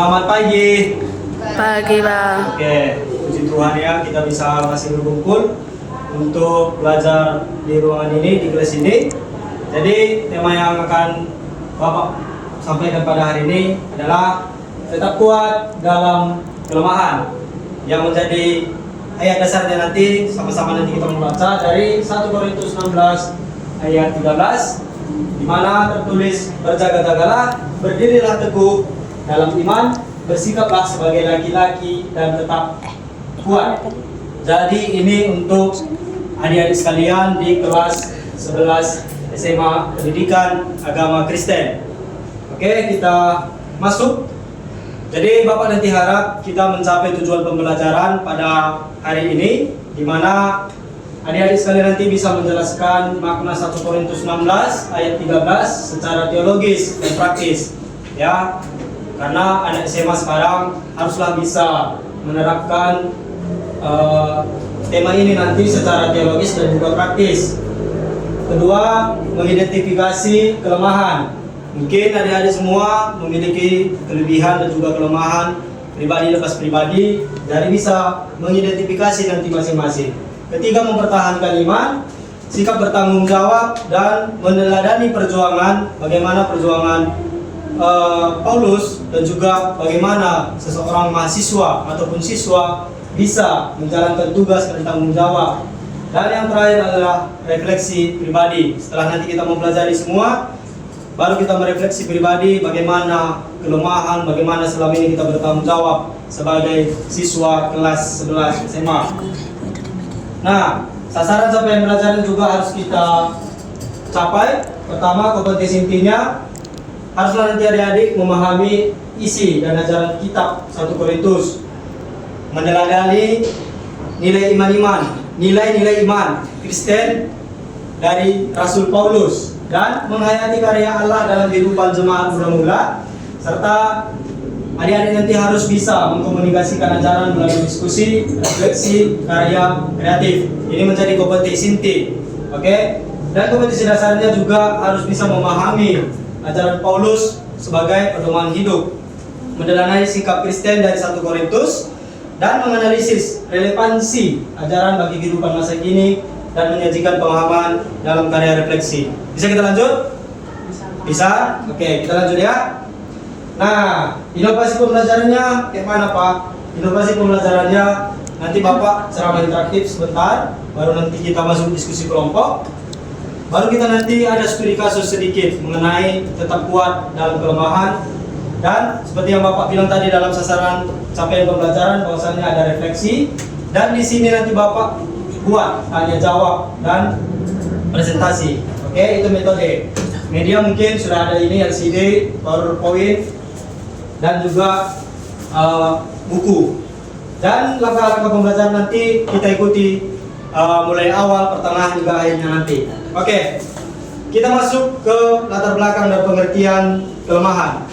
Selamat pagi. Pagi, Bang. Oke, puji Tuhan ya, kita bisa masih berkumpul untuk belajar di ruangan ini, di kelas ini. Jadi tema yang akan Bapak sampaikan pada hari ini adalah tetap kuat dalam kelemahan, yang menjadi ayat dasarnya nanti sama-sama nanti kita membaca dari 1 Korintus 16 ayat 13, di mana tertulis, berjaga-jagalah, berdirilah teguh dalam iman, bersikaplah sebagai laki-laki dan tetap kuat. Jadi ini untuk adik-adik sekalian di kelas 11 SMA Pendidikan Agama Kristen. Oke, kita masuk. Jadi Bapak nanti harap kita mencapai tujuan pembelajaran pada hari ini, di mana adik-adik sekalian nanti bisa menjelaskan makna 1 Korintus 16 ayat 13 secara teologis dan praktis. Ya, karena anak SMA sekarang haruslah bisa menerapkan tema ini nanti secara teologis dan juga praktis. Kedua, mengidentifikasi kelemahan. Mungkin adik-adik semua memiliki kelebihan dan juga kelemahan pribadi lepas pribadi, dari bisa mengidentifikasi nanti masing-masing. Ketiga, mempertahankan iman, sikap bertanggung jawab, dan meneladani perjuangan, bagaimana perjuangan Paulus, dan juga bagaimana seseorang mahasiswa ataupun siswa bisa menjalankan tugas dan tanggung jawab. Dan yang terakhir adalah refleksi pribadi. Setelah nanti kita mempelajari semua, baru kita merefleksi pribadi bagaimana kelemahan, bagaimana selama ini kita bertanggung jawab sebagai siswa kelas 11 SMA. Nah, sasaran capaian pelajaran juga harus kita capai. Pertama, kompetensi intinya haruslah nanti adik-adik memahami isi dan ajaran kitab 1 Korintus, meneladani nilai-nilai iman Kristen dari Rasul Paulus, dan menghayati karya Allah dalam kehidupan jemaat mula-mula, serta adik-adik nanti harus bisa mengkomunikasikan ajaran melalui diskusi, refleksi, karya kreatif. Ini menjadi kompetensi inti. Oke? Dan kompetensi dasarnya juga harus bisa memahami ajaran Paulus sebagai pedoman hidup, meneladani sikap Kristen dari 1 Korintus, dan menganalisis relevansi ajaran bagi kehidupan masa kini, dan menyajikan pemahaman dalam karya refleksi. Bisa kita lanjut? Bisa? Oke, kita lanjut ya. Nah, inovasi pembelajarannya kayak mana, Pak? Inovasi pembelajarannya nanti Bapak ceramah interaktif sebentar, baru nanti kita masuk diskusi kelompok, baru kita nanti ada studi kasus sedikit mengenai tetap kuat dalam kelemahan, dan seperti yang Bapak bilang tadi dalam sasaran capaian pembelajaran, bahwasanya ada refleksi, dan di sini nanti Bapak buat tanya jawab dan presentasi. Oke, itu metode. Media mungkin sudah ada ini, LCD, PowerPoint, dan juga buku. Dan langkah-langkah pembelajaran nanti kita ikuti mulai awal, pertengahan, hingga akhirnya nanti. Oke, kita masuk ke latar belakang dan pengertian kelemahan.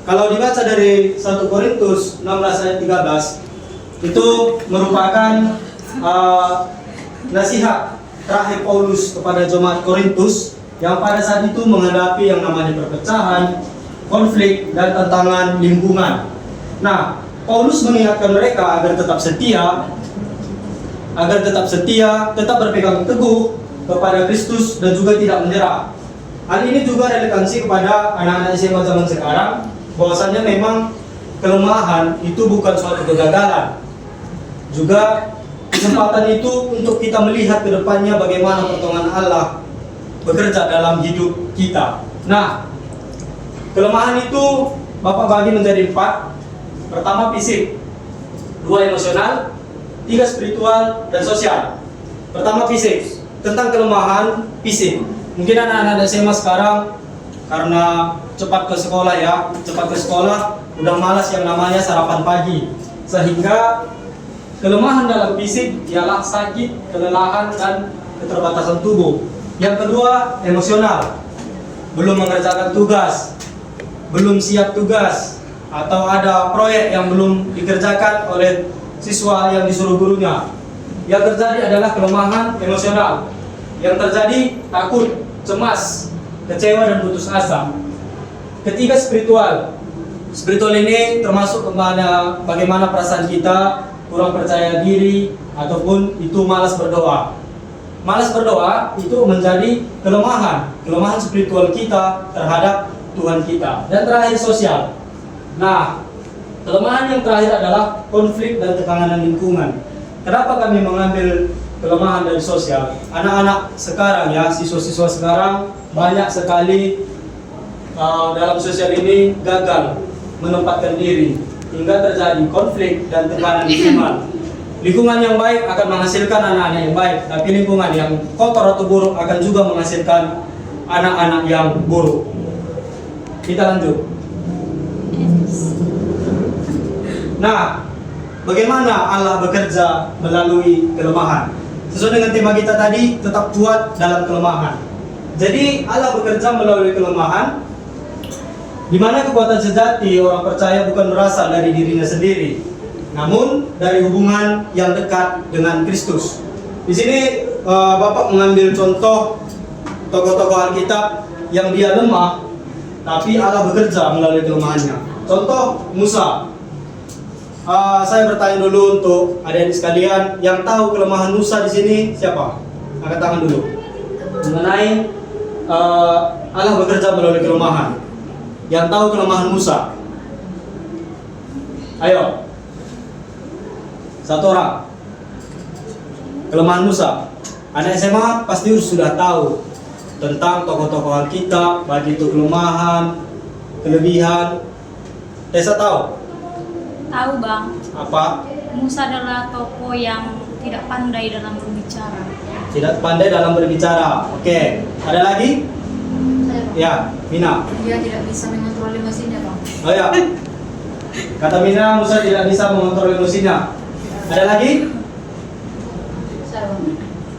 Kalau dibaca dari 1 Korintus 16 ayat 13, itu merupakan nasihat terakhir Paulus kepada jemaat Korintus yang pada saat itu menghadapi yang namanya perpecahan, konflik, dan tantangan lingkungan. Nah, Paulus mengingatkan mereka agar tetap setia, tetap berpegang teguh kepada Kristus, dan juga tidak menyerah. Hal ini juga relevansi kepada anak-anak SMA zaman sekarang, bahwasanya memang kelemahan itu bukan suatu kegagalan. Juga kesempatan itu untuk kita melihat ke depannya bagaimana pertolongan Allah bekerja dalam hidup kita. Nah, kelemahan itu Bapak bagi menjadi 4. Pertama, fisik. 2, emosional. 3, spiritual dan sosial. Pertama, fisik. Tentang kelemahan fisik. Mungkin anak-anak SMA sekarang karena cepat ke sekolah udah malas yang namanya sarapan pagi, sehingga kelemahan dalam fisik ialah sakit, kelelahan, dan keterbatasan tubuh. Yang kedua, emosional. Belum mengerjakan tugas, belum siap tugas, atau ada proyek yang belum dikerjakan oleh siswa yang disuruh gurunya. Yang terjadi adalah kelemahan emosional. Yang terjadi takut, cemas, kecewa, dan putus asa. Ketiga, spiritual. spiritual ini termasuk kepada bagaimana perasaan kita, kurang percaya diri, ataupun itu malas berdoa. Malas berdoa itu menjadi kelemahan spiritual kita terhadap Tuhan kita. Dan terakhir sosial. Nah, kelemahan yang terakhir adalah konflik dan tekanan lingkungan. Kenapa kami mengambil kelemahan dari sosial? Anak-anak sekarang ya, siswa-siswa sekarang banyak sekali dalam sosial ini gagal menempatkan diri hingga terjadi konflik dan tekanan lingkungan. Lingkungan yang baik akan menghasilkan anak-anak yang baik, tapi lingkungan yang kotor atau buruk akan juga menghasilkan anak-anak yang buruk. Kita lanjut. Nah, bagaimana Allah bekerja melalui kelemahan? Sesuai dengan tema kita tadi, tetap kuat dalam kelemahan. Jadi Allah bekerja melalui kelemahan, di mana kekuatan sejati orang percaya bukan berasal dari dirinya sendiri, namun dari hubungan yang dekat dengan Kristus. Di sini Bapak mengambil contoh tokoh-tokoh Alkitab yang dia lemah, tapi Allah bekerja melalui kelemahannya. Contoh Musa. Saya bertanya dulu untuk adik-adik sekalian yang tahu kelemahan Musa di sini siapa? Angkat tangan dulu. Mengenai Allah bekerja melalui kelemahan. Yang tahu kelemahan Musa? Ayo. Satu orang. Kelemahan Musa. Anak SMA pasti sudah tahu tentang tokoh-tokoh Alkitab, baik itu kelemahan, kelebihan. Tessa tahu? Tahu bang. Apa? Musa adalah tokoh yang tidak pandai dalam berbicara. Tidak pandai dalam berbicara. Oke. Ada lagi? Ya, Mina. Dia tidak bisa mengontrol emosinya, Bang. Oh ya. Kata Mina, Musa tidak bisa mengontrol emosinya. Ada lagi? Saya, Bang.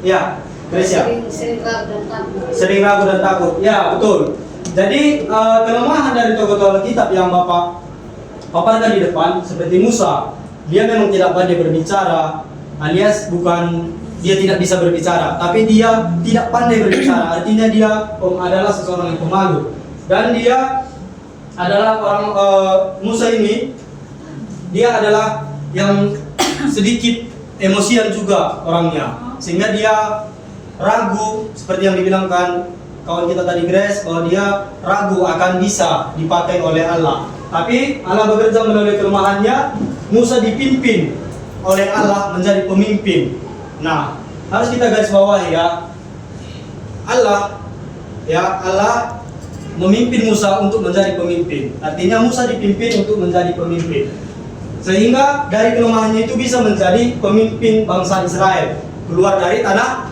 Ya, Gracia. Sering ragu dan takut. Sering ragu dan takut. Ya, betul. Jadi kelemahan dari tokoh-tokoh Alkitab yang Bapak paparkan di depan, seperti Musa, dia memang tidak pandai berbicara, alias bukan dia tidak bisa berbicara, tapi dia tidak pandai berbicara. Artinya dia adalah seseorang yang pemalu. Dan dia adalah orang Musa ini, dia adalah yang sedikit emosian juga orangnya, sehingga dia ragu seperti yang dibilangkan kawan kita tadi Grace, bahwa dia ragu akan bisa dipakai oleh Allah. Tapi Allah bekerja melalui kelemahannya. Musa dipimpin oleh Allah menjadi pemimpin. Nah, harus kita garis bawahi ya. Allah memimpin Musa untuk menjadi pemimpin. Artinya Musa dipimpin untuk menjadi pemimpin. Sehingga dari kelemahannya itu bisa menjadi pemimpin bangsa Israel keluar dari tanah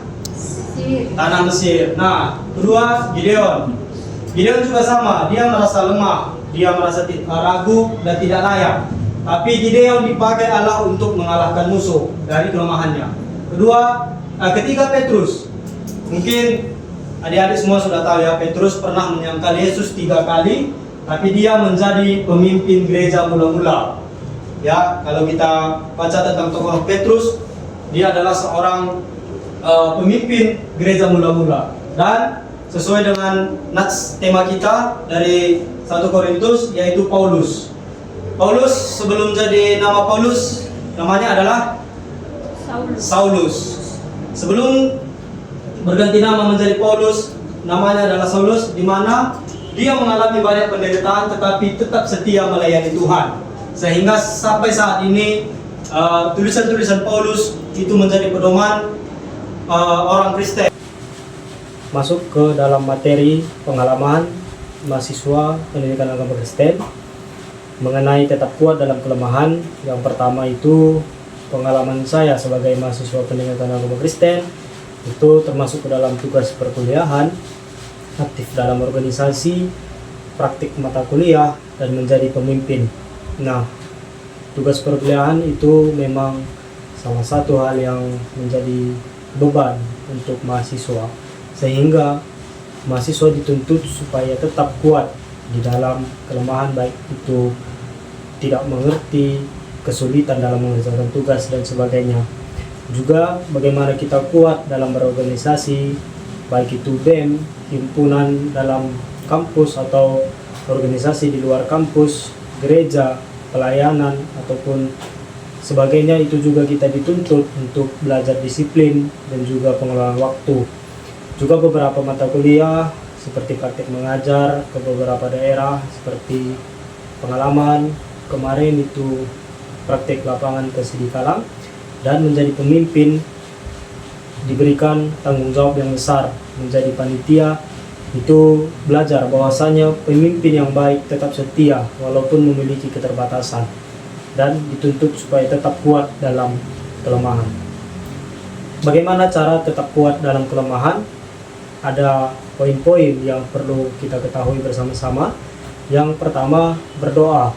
Mesir. Nah, kedua Gideon. Gideon juga sama, dia merasa lemah, dia merasa ragu dan tidak layak. Tapi Gideon dipakai Allah untuk mengalahkan musuh dari kelemahannya. Ketiga Petrus. Mungkin adik-adik semua sudah tahu ya, Petrus pernah menyangkal Yesus 3 kali, tapi dia menjadi pemimpin gereja mula-mula. Ya, kalau kita baca tentang tokoh Petrus, dia adalah seorang pemimpin gereja mula-mula. Dan sesuai dengan nats tema kita dari 1 Korintus, yaitu Paulus. Paulus sebelum jadi nama Paulus, namanya adalah Saulus. Sebelum berganti nama menjadi Paulus, namanya adalah Saulus, di mana dia mengalami banyak penderitaan tetapi tetap setia melayani Tuhan. Sehingga sampai saat ini tulisan-tulisan Paulus itu menjadi pedoman orang Kristen. Masuk ke dalam materi pengalaman mahasiswa pendidikan agama Kristen mengenai tetap kuat dalam kelemahan. Yang pertama itu pengalaman saya sebagai mahasiswa pendidikan agama Kristen, itu termasuk ke dalam tugas perkuliahan, aktif dalam organisasi, praktik mata kuliah, dan menjadi pemimpin. Nah, tugas perkuliahan itu memang salah satu hal yang menjadi beban untuk mahasiswa, sehingga mahasiswa dituntut supaya tetap kuat di dalam kelemahan, baik itu tidak mengerti, kesulitan dalam mengerjakan tugas dan sebagainya. Juga bagaimana kita kuat dalam berorganisasi, baik itu BEM, himpunan dalam kampus atau organisasi di luar kampus, gereja, pelayanan ataupun sebagainya, itu juga kita dituntut untuk belajar disiplin dan juga pengelolaan waktu. Juga beberapa mata kuliah seperti praktik mengajar ke beberapa daerah, seperti pengalaman kemarin itu praktik lapangan ke Sidikalang, dan menjadi pemimpin diberikan tanggung jawab yang besar. Menjadi panitia itu belajar bahwasanya pemimpin yang baik tetap setia walaupun memiliki keterbatasan, dan dituntut supaya tetap kuat dalam kelemahan. Bagaimana cara tetap kuat dalam kelemahan? Ada poin-poin yang perlu kita ketahui bersama-sama. Yang pertama, berdoa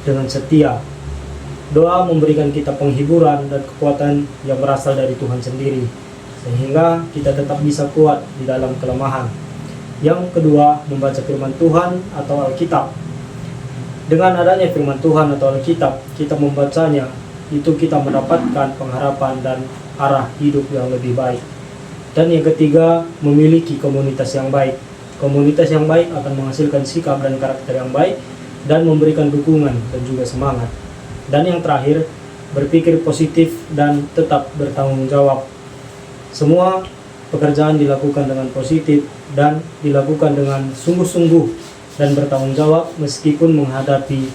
dengan setia. Doa memberikan kita penghiburan dan kekuatan yang berasal dari Tuhan sendiri, sehingga kita tetap bisa kuat di dalam kelemahan. Yang kedua, membaca firman Tuhan atau Alkitab. Dengan adanya firman Tuhan atau Alkitab, kita membacanya, itu kita mendapatkan pengharapan dan arah hidup yang lebih baik. Dan yang ketiga, memiliki komunitas yang baik. Komunitas yang baik akan menghasilkan sikap dan karakter yang baik dan memberikan dukungan dan juga semangat. Dan yang terakhir, berpikir positif dan tetap bertanggung jawab. Semua pekerjaan dilakukan dengan positif dan dilakukan dengan sungguh-sungguh dan bertanggung jawab meskipun menghadapi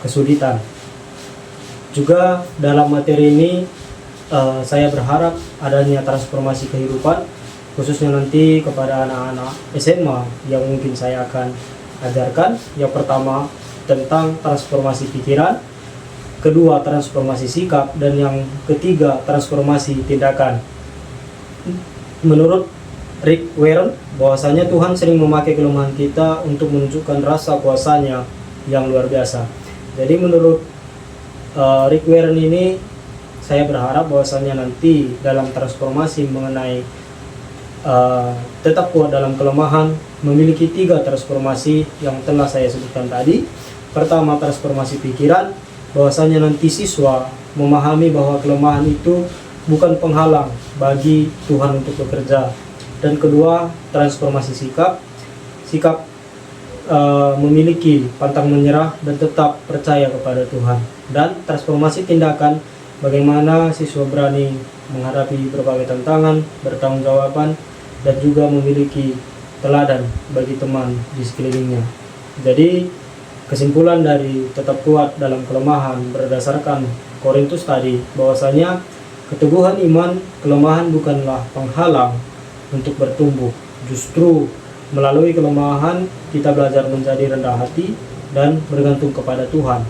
kesulitan. Juga dalam materi ini saya berharap adanya transformasi kehidupan, khususnya nanti kepada anak-anak SMA yang mungkin saya akan ajarkan. Yang pertama tentang transformasi pikiran, kedua transformasi sikap, dan yang ketiga transformasi tindakan. Menurut Rick Warren, bahwasanya Tuhan sering memakai kelemahan kita untuk menunjukkan rasa kuasanya yang luar biasa. Jadi menurut Rick Warren ini, saya berharap bahwasanya nanti dalam transformasi mengenai tetap kuat dalam kelemahan, memiliki 3 transformasi yang telah saya sebutkan tadi. Pertama, transformasi pikiran, bahwasanya nanti siswa memahami bahwa kelemahan itu bukan penghalang bagi Tuhan untuk bekerja. Dan kedua, transformasi sikap. Sikap memiliki pantang menyerah dan tetap percaya kepada Tuhan. Dan transformasi tindakan, bagaimana siswa berani menghadapi berbagai tantangan, bertanggung jawaban, dan juga memiliki teladan bagi teman di sekelilingnya. Jadi kesimpulan dari tetap kuat dalam kelemahan berdasarkan Korintus tadi, bahwasanya keteguhan iman, kelemahan bukanlah penghalang untuk bertumbuh. Justru melalui kelemahan kita belajar menjadi rendah hati dan bergantung kepada Tuhan.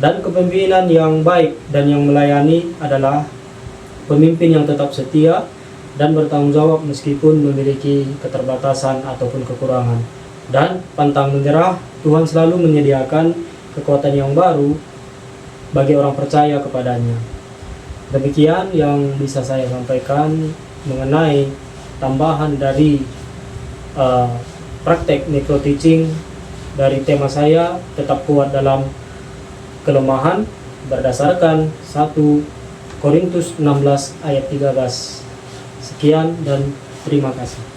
Dan kepemimpinan yang baik dan yang melayani adalah pemimpin yang tetap setia dan bertanggung jawab meskipun memiliki keterbatasan ataupun kekurangan. Dan pantang menyerah, Tuhan selalu menyediakan kekuatan yang baru bagi orang percaya kepadanya. Demikian yang bisa saya sampaikan mengenai tambahan dari praktek micro teaching dari tema saya, tetap kuat dalam kelemahan, berdasarkan 1 Korintus 16 ayat 13. Sekian dan terima kasih.